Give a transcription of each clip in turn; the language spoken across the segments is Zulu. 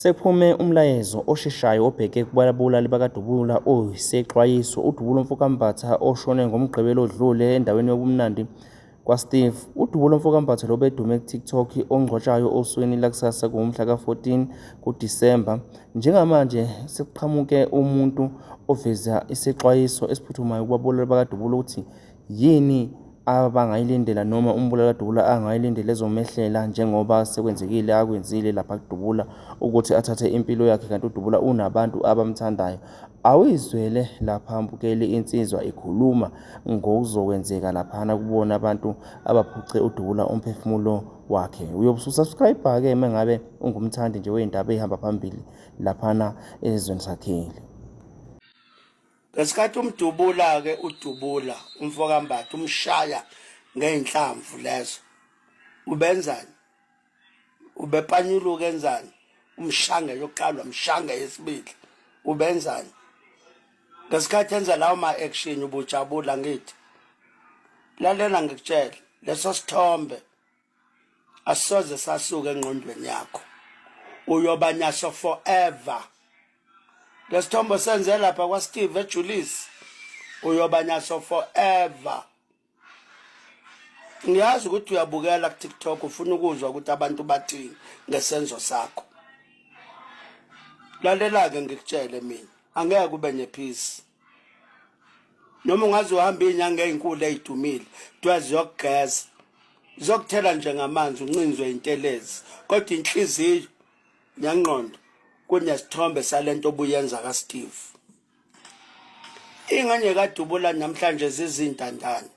Sekuphume umlayezo osheshayo obheke kubulali bakaDubula oyisexwayiso. uDubula Mfokambatha oshone ngoMgqibelo odlule endaweni yobumnandi kwaSteve. uDubula Mfokambatha lo bedume kuTikTok ongcwatshayo osweni lakusasa ngomhla ka-14 kuDisemba. Njengamanje sekuqhamuke umuntu oveza isexwayiso esiphuthumayo kubulali bakaDubula ukuthi yini abangayilindela noma umbulali kaDubula angayilindela ezomehlela njengoba sekwenzekile akwenzile lapha kuDubula ukuthi athathe impilo yakhe, kanti uDubula unabantu abamthandayo. Awizwele lapha ambukele insizwa ikhuluma ngokuzokwenzeka laphana kubona abantu abaphuce uDubula umphefumulo wakhe. Uyosusubscribe-ke mengabe ungumthandi nje wey'ndaba ey'hamba phambili laphana ezweni sakhile. Ngesikhathi uMdubula-ke uDubula Mfokambatha umshaya ngey'nhlamvu lezo, ubenzani? Ubepanyuluka enzani? Umshange yokuqala, umshange yesibili, ubenzani? Ngesikhathi enza lawo ma-action ubujabula ngithi. Lalela ngikutshela, leso sithombe asisoze sasuka engqondweni yakho. Uyoba naso forever. Lesithombe senze lapha kwaSteve eJulius uyoba naso forever. Ngiyazi ukuthi uyabukela kuTikTok ufuna ukuzwa ukuthi abantu bathini ngesenzo sakho. Lalela-ke ngikutshele mina, angeke kube nepeace. Noma ungaze uhamba iy'nyanga ey'nkulu ey'dumile, kuthiwa ziyokugeza, ziyokuthela njengamanzi uncinzwe intelezi, kodwa inhliziyo nengqondo kunesithombe salento obuyenza kaSteve. Ingane kaDubula namhlanje zizintandane.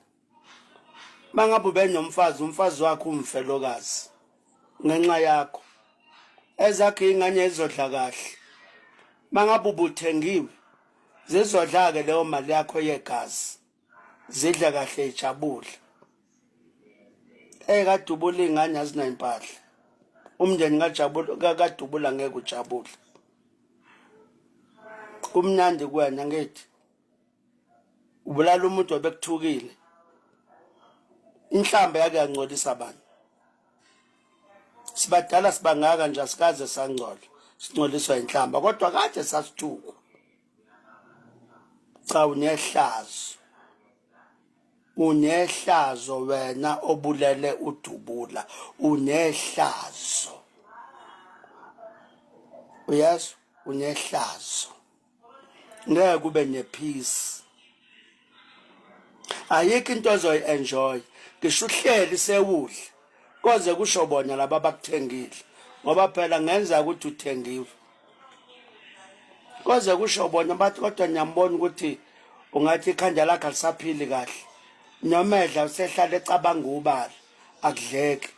Mangabe ubenomfazi, umfazi wakho umfelokazi ngenxa yakho. Ezakhe ingane ezodla kahle. Mangabe ubuthengiwe, zizodla-ke leyo mali yakho yegazi. Zidla kahle ijabule. kaDubula ingane azina impahla. Umndeni kaDubula ngeke ujabule. Kumnandi kuwena ngithi. Ubulala umuntu obekuthukile. Inhlamba yake yangcolisa abantu. Sibadala sibangaka nje asikaze sangcola. Singcoliswa inhlamba kodwa kade sasithuka. Cha unehlazo. Unehlazo wena obulele uDubula. Unehlazo. Uyazi unehlazo. Ngeke kube nepeace. Ayikho into ozoyi-enjoy. Ngisho uhleli sewudla koze kusho bona laba abakuthengile ngoba phela ngenza ukuthi uthengiwe. Koze kusho bona bathi kodwa ngiyambona ukuthi ungathi ikhanda lakhe alisaphili kahle. Noma edla usehlala ecabanga ubala akudleki.